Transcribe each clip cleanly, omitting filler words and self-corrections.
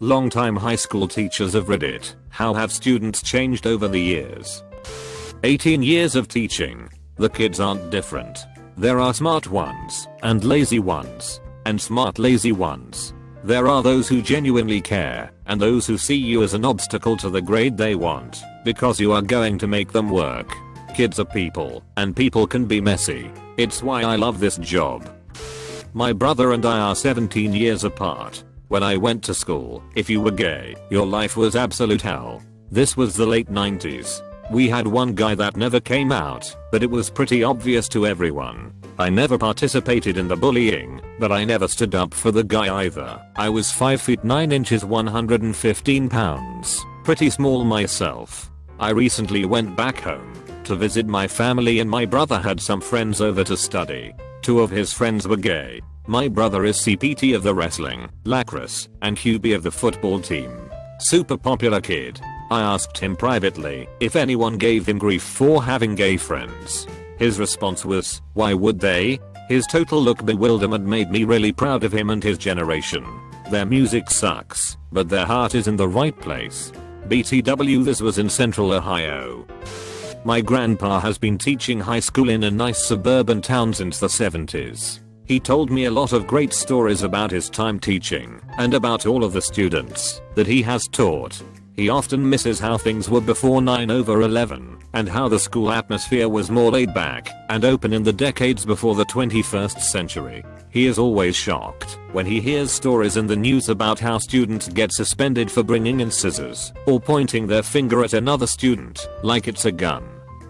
Longtime high school teachers of Reddit. How have students changed over the years? 18 years of teaching. The kids aren't different. There are smart ones and lazy ones and smart lazy ones. There are those who genuinely care and those who see you as an obstacle to the grade they want because you are going to make them work. Kids are people and people can be messy. It's why I love this job. My brother and I are 17 years apart. When I went to school, if you were gay, your life was absolute hell. This was the late 90s. We had one guy that never came out, but it was pretty obvious to everyone. I never participated in the bullying, but I never stood up for the guy either. I was 5 feet 9 inches 115 pounds, pretty small myself. I recently went back home to visit my family and my brother had some friends over to study. 2 of his friends were gay. My brother is CPT of the wrestling, lacrosse, and Hubie of the football team. Super popular kid. I asked him privately if anyone gave him grief for having gay friends. His response was, why would they? His total look bewilderment made me really proud of him and his generation. Their music sucks, but their heart is in the right place. BTW, this was in Central Ohio. My grandpa has been teaching high school in a nice suburban town since the 70s. He told me a lot of great stories about his time teaching and about all of the students that he has taught. He often misses how things were before 9/11 and how the school atmosphere was more laid back and open in the decades before the 21st century. He is always shocked when he hears stories in the news about how students get suspended for bringing in scissors or pointing their finger at another student like it's a gun.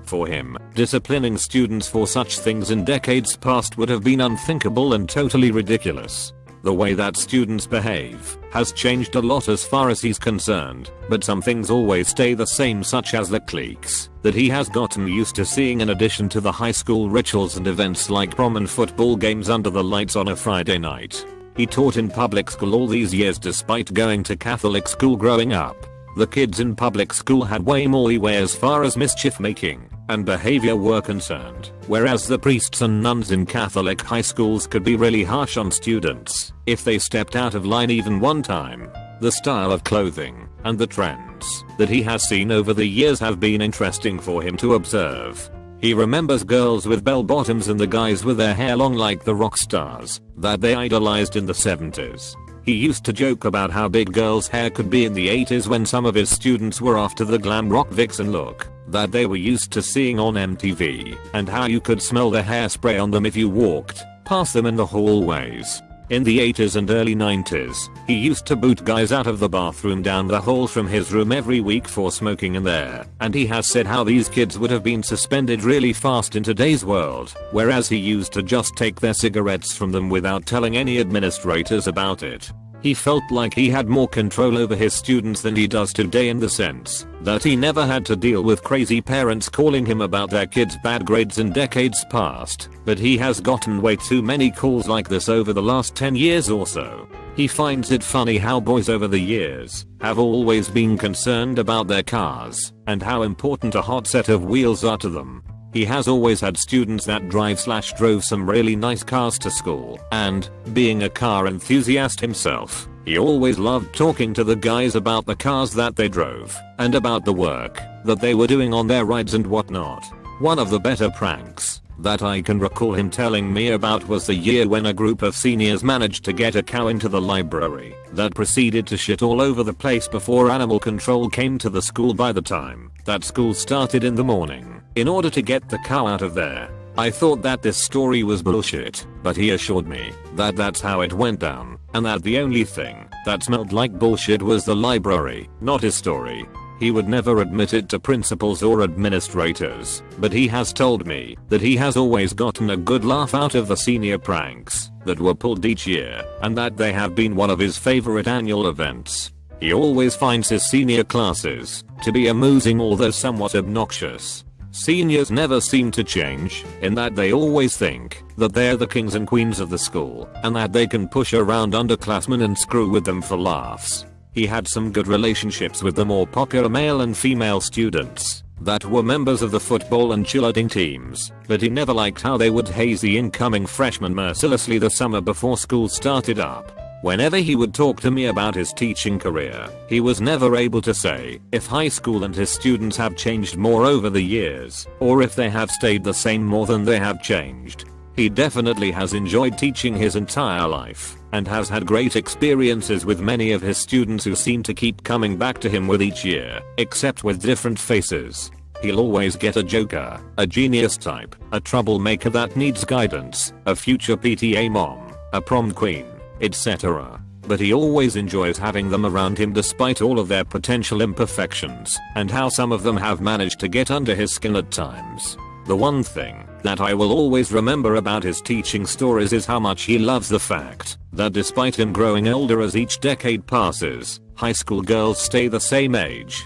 For him, disciplining students for such things in decades past would have been unthinkable and totally ridiculous. The way that students behave has changed a lot as far as he's concerned, but some things always stay the same, such as the cliques that he has gotten used to seeing in addition to the high school rituals and events like prom and football games under the lights on a Friday night. He taught in public school all these years despite going to Catholic school growing up. The kids in public school had way more leeway as far as mischief making and behavior were concerned, whereas the priests and nuns in Catholic high schools could be really harsh on students if they stepped out of line even one time. The style of clothing and the trends that he has seen over the years have been interesting for him to observe. He remembers girls with bell bottoms and the guys with their hair long like the rock stars that they idolized in the 70s. He used to joke about how big girls' hair could be in the 80s when some of his students were after the glam rock vixen look that they were used to seeing on MTV, and how you could smell the hairspray on them if you walked past them in the hallways. In the 80s and early 90s, he used to boot guys out of the bathroom down the hall from his room every week for smoking in there, and he has said how these kids would have been suspended really fast in today's world, whereas he used to just take their cigarettes from them without telling any administrators about it. He felt like he had more control over his students than he does today, in the sense that he never had to deal with crazy parents calling him about their kids' bad grades in decades past, but he has gotten way too many calls like this over the last 10 years or so. He finds it funny how boys over the years have always been concerned about their cars and how important a hot set of wheels are to them. He has always had students that drove some really nice cars to school, and, being a car enthusiast himself, he always loved talking to the guys about the cars that they drove, and about the work that they were doing on their rides and whatnot. One of the better pranks that I can recall him telling me about was the year when a group of seniors managed to get a cow into the library that proceeded to shit all over the place before animal control came to the school by the time that school started in the morning in order to get the cow out of there. I thought that this story was bullshit, but he assured me that that's how it went down, and that the only thing that smelled like bullshit was the library, not his story. He would never admit it to principals or administrators, but he has told me that he has always gotten a good laugh out of the senior pranks that were pulled each year, and that they have been one of his favorite annual events. He always finds his senior classes to be amusing, although somewhat obnoxious. Seniors never seem to change, in that they always think that they're the kings and queens of the school, and that they can push around underclassmen and screw with them for laughs. He had some good relationships with the more popular male and female students that were members of the football and cheerleading teams, but he never liked how they would haze the incoming freshmen mercilessly the summer before school started up. Whenever he would talk to me about his teaching career, he was never able to say if high school and his students have changed more over the years, or if they have stayed the same more than they have changed. He definitely has enjoyed teaching his entire life, and has had great experiences with many of his students who seem to keep coming back to him with each year, except with different faces. He'll always get a joker, a genius type, a troublemaker that needs guidance, a future PTA mom, a prom queen, etc. But he always enjoys having them around him despite all of their potential imperfections, and how some of them have managed to get under his skin at times. The one thing that I will always remember about his teaching stories is how much he loves the fact that despite him growing older as each decade passes, high school girls stay the same age.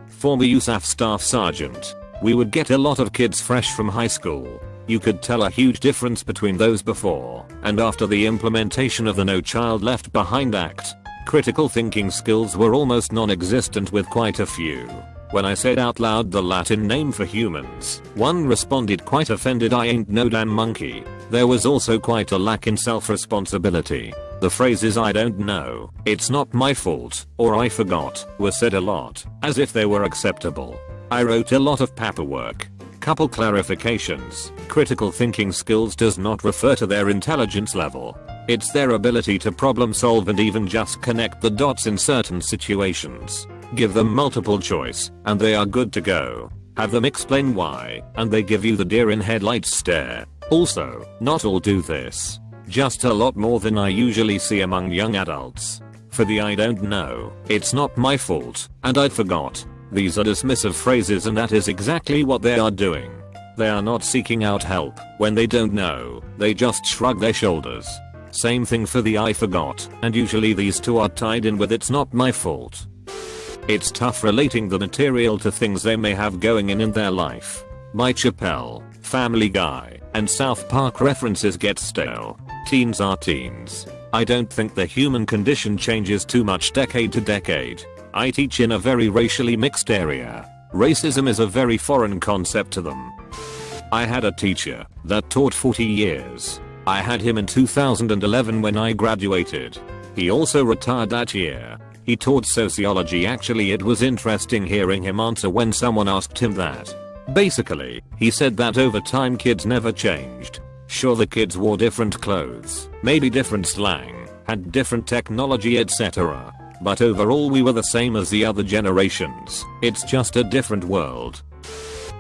Former USAF Staff Sergeant. We would get a lot of kids fresh from high school. You could tell a huge difference between those before and after the implementation of the No Child Left Behind Act. Critical thinking skills were almost non-existent with quite a few. When I said out loud the Latin name for humans, one responded quite offended, "I ain't no damn monkey." There was also quite a lack in self-responsibility. The phrases "I don't know," "it's not my fault," or "I forgot" were said a lot, as if they were acceptable. I wrote a lot of paperwork. Couple clarifications. Critical thinking skills does not refer to their intelligence level. It's their ability to problem solve and even just connect the dots in certain situations. Give them multiple choice, and they are good to go. Have them explain why, and they give you the deer in headlights stare. Also, not all do this. Just a lot more than I usually see among young adults. For the "I don't know," "it's not my fault," and "I forgot," these are dismissive phrases, and that is exactly what they are doing. They are not seeking out help when they don't know, they just shrug their shoulders. Same thing for the "I forgot," and usually these two are tied in with "it's not my fault." It's tough relating the material to things they may have going in their life. My Chappelle, Family Guy, and South Park references get stale. Teens are teens. I don't think the human condition changes too much decade to decade. I teach in a very racially mixed area. Racism is a very foreign concept to them. I had a teacher that taught 40 years. I had him in 2011 when I graduated. He also retired that year. He taught sociology. Actually, it was interesting hearing him answer when someone asked him that. Basically, he said that over time kids never changed. Sure, the kids wore different clothes, maybe different slang, had different technology, etc. But overall we were the same as the other generations. It's just a different world.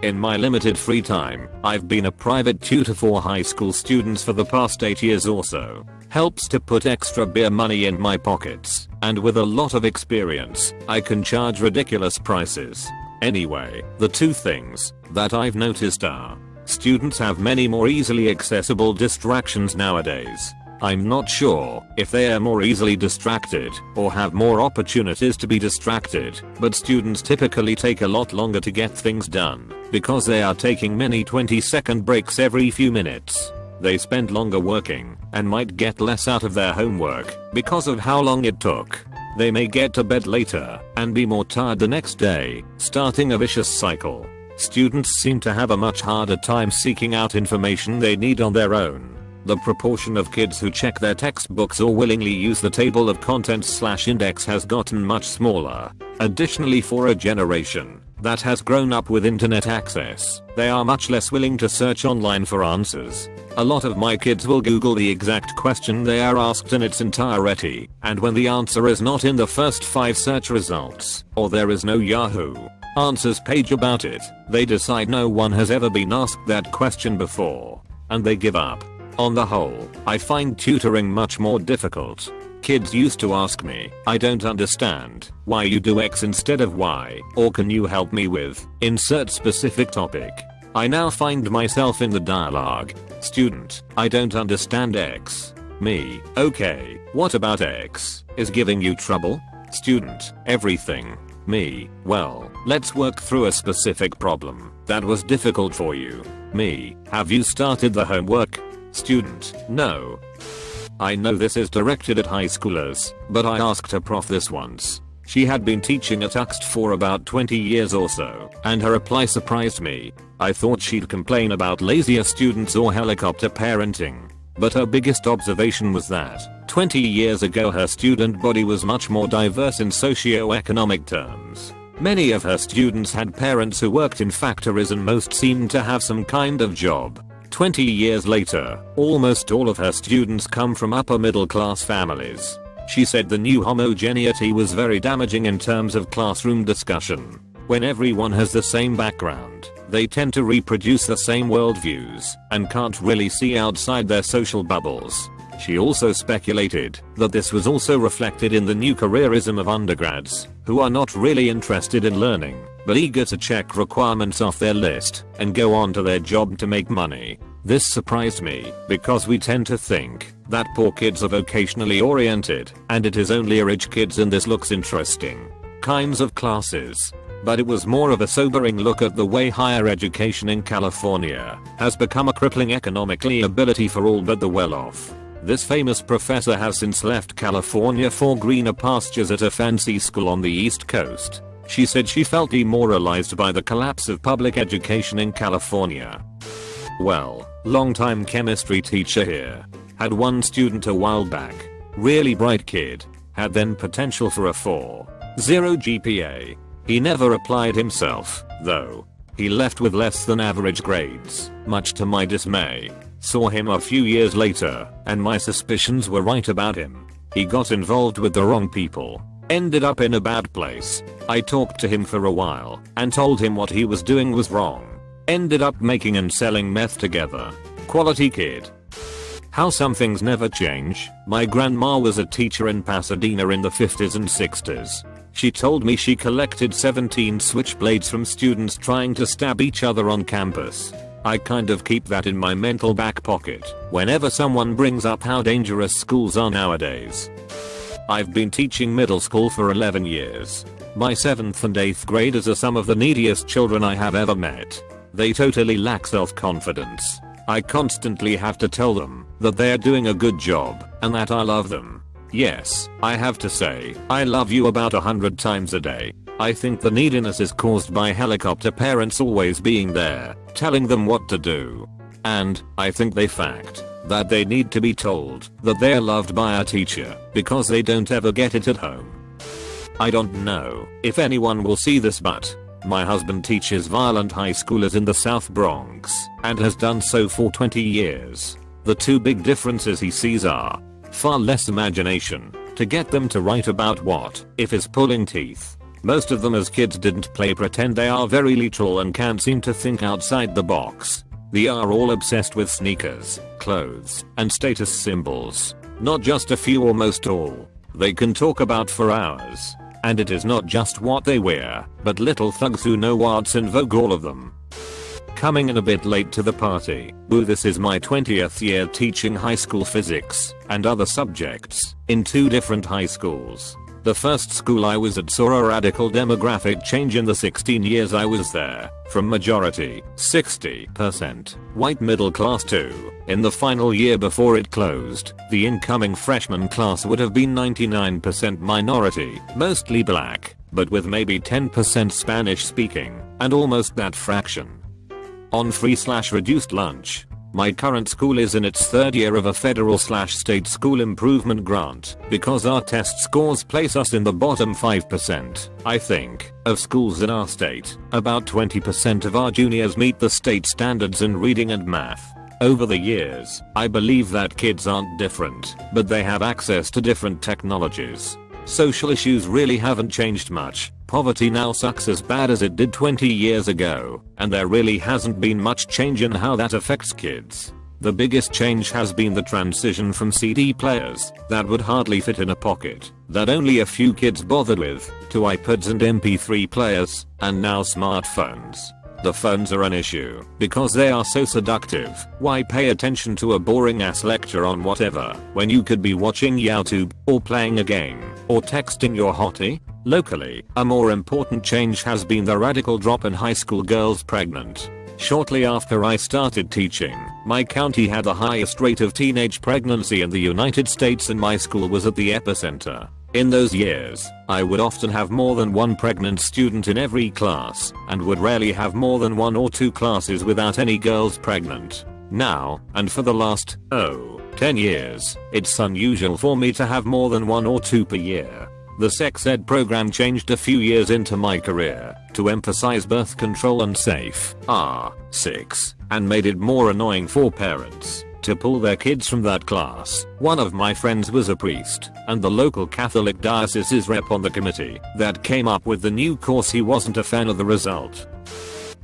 In my limited free time, I've been a private tutor for high school students for the past 8 years or so. Helps to put extra beer money in my pockets, and with a lot of experience, I can charge ridiculous prices. Anyway, the two things that I've noticed are, students have many more easily accessible distractions nowadays. I'm not sure if they are more easily distracted or have more opportunities to be distracted, but students typically take a lot longer to get things done because they are taking many 20-second breaks every few minutes. They spend longer working and might get less out of their homework because of how long it took. They may get to bed later and be more tired the next day, starting a vicious cycle. Students seem to have a much harder time seeking out information they need on their own. The proportion of kids who check their textbooks or willingly use the table of contents/index has gotten much smaller. Additionally, for a generation that has grown up with internet access, they are much less willing to search online for answers. A lot of my kids will Google the exact question they are asked in its entirety, and when the answer is not in the first 5 search results, or there is no Yahoo Answers page about it, they decide no one has ever been asked that question before, and they give up. On the whole, I find tutoring much more difficult. Kids used to ask me, "I don't understand why you do X instead of Y," or "Can you help me with insert specific topic?" I now find myself in the dialogue. Student, "I don't understand X." Me, "Okay, what about X is giving you trouble?" Student, "Everything." Me, "Well, let's work through a specific problem that was difficult for you." Me, "Have you started the homework?" Student, "No." I know this is directed at high schoolers, but I asked a prof this once. She had been teaching at UXT for about 20 years or so, and her reply surprised me. I thought she'd complain about lazier students or helicopter parenting. but her biggest observation was that 20 years ago her student body was much more diverse in socio-economic terms. Many of her students had parents who worked in factories and most seemed to have some kind of job. 20 years later, almost all of her students come from upper middle class families. She said the new homogeneity was very damaging in terms of classroom discussion. When everyone has the same background, they tend to reproduce the same worldviews and can't really see outside their social bubbles. She also speculated that this was also reflected in the new careerism of undergrads, who are not really interested in learning, but eager to check requirements off their list and go on to their job to make money. This surprised me, because we tend to think that poor kids are vocationally oriented, and it is only rich kids and this looks interesting kinds of classes. But it was more of a sobering look at the way higher education in California has become a crippling economic liability for all but the well-off. This famous professor has since left California for greener pastures at a fancy school on the East Coast. She said she felt demoralized by the collapse of public education in California. Well, longtime chemistry teacher here. Had one student a while back. Really bright kid. Had then potential for a 4.0 GPA. He never applied himself, though. He left with less than average grades, much to my dismay. Saw him a few years later, and my suspicions were right about him. He got involved with the wrong people. Ended up in a bad place. I talked to him for a while, and told him what he was doing was wrong. Ended up making and selling meth together. Quality kid. How some things never change. My grandma was a teacher in Pasadena in the 50s and 60s. She told me she collected 17 switchblades from students trying to stab each other on campus. I kind of keep that in my mental back pocket whenever someone brings up how dangerous schools are nowadays. I've been teaching middle school for 11 years. My 7th and 8th graders are some of the neediest children I have ever met. They totally lack self-confidence. I constantly have to tell them that they're doing a good job and that I love them. Yes, I have to say, I love you about 100 times a day. I think the neediness is caused by helicopter parents always being there, telling them what to do. And, I think they fact that they need to be told that they're loved by a teacher because they don't ever get it at home. I don't know if anyone will see this, but my husband teaches violent high schoolers in the South Bronx and has done so for 20 years. The two big differences he sees are far less imagination to get them to write about what if is pulling teeth. Most of them as kids didn't play pretend. They are very literal and can't seem to think outside the box. They are all obsessed with sneakers, clothes, and status symbols. Not just a few, almost all. They can talk about for hours. And it is not just what they wear, but little thugs who know what's in vogue, all of them. Coming in a bit late to the party. Boo, this is my 20th year teaching high school physics and other subjects in 2 different high schools. The first school I was at saw a radical demographic change in the 16 years I was there, from majority, 60%, white middle class to, in the final year before it closed, the incoming freshman class would have been 99% minority, mostly black, but with maybe 10% Spanish speaking, and almost that fraction on free/reduced lunch. My current school is in its 3rd year of a federal/state school improvement grant because our test scores place us in the bottom 5%, I think, of schools in our state. About 20% of our juniors meet the state standards in reading and math. Over the years, I believe that kids aren't different, but they have access to different technologies. Social issues really haven't changed much. Poverty now sucks as bad as it did 20 years ago, and there really hasn't been much change in how that affects kids. The biggest change has been the transition from CD players that would hardly fit in a pocket, that only a few kids bothered with, to iPods and MP3 players, and now smartphones. The phones are an issue because they are so seductive. Why pay attention to a boring ass lecture on whatever when you could be watching YouTube, or playing a game, or texting your hottie? Locally, a more important change has been the radical drop in high school girls pregnant. Shortly after I started teaching, my county had the highest rate of teenage pregnancy in the United States, and my school was at the epicenter. In those years, I would often have more than one pregnant student in every class, and would rarely have more than 1 or 2 classes without any girls pregnant. Now, and for the last, 10 years. It's unusual for me to have more than 1 or 2 per year. The sex ed program changed a few years into my career to emphasize birth control and safe sex, and made it more annoying for parents to pull their kids from that class. One of my friends was a priest, and the local Catholic diocese's rep on the committee that came up with the new course. He wasn't a fan of the result.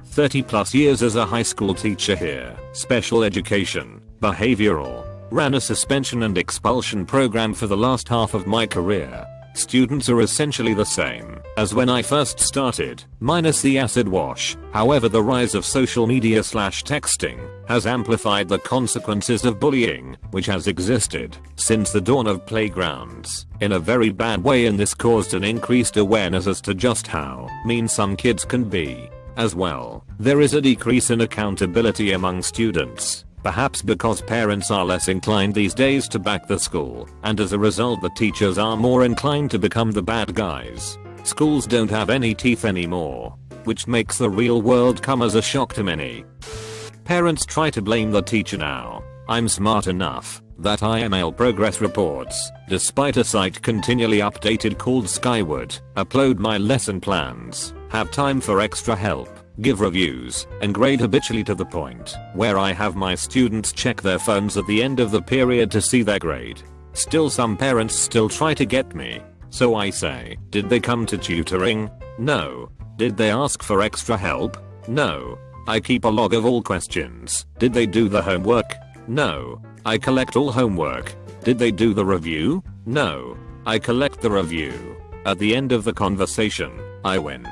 30 plus years as a high school teacher here. Special education, behavioral, ran a suspension and expulsion program for the last half of my career. Students are essentially the same as when I first started, minus the acid wash. However, the rise of social media / texting has amplified the consequences of bullying, which has existed since the dawn of playgrounds, in a very bad way, and this caused an increased awareness as to just how mean some kids can be. As well, there is a decrease in accountability among students. Perhaps because parents are less inclined these days to back the school, and as a result the teachers are more inclined to become the bad guys. Schools don't have any teeth anymore, which makes the real world come as a shock to many. Parents try to blame the teacher now. I'm smart enough that I email progress reports, despite a site continually updated called Skyward, upload my lesson plans, have time for extra help, give reviews, and grade habitually to the point where I have my students check their phones at the end of the period to see their grade. Still, some parents still try to get me. So I say, did they come to tutoring? No. Did they ask for extra help? No. I keep a log of all questions. Did they do the homework? No. I collect all homework. Did they do the review? No. I collect the review. At the end of the conversation, I win.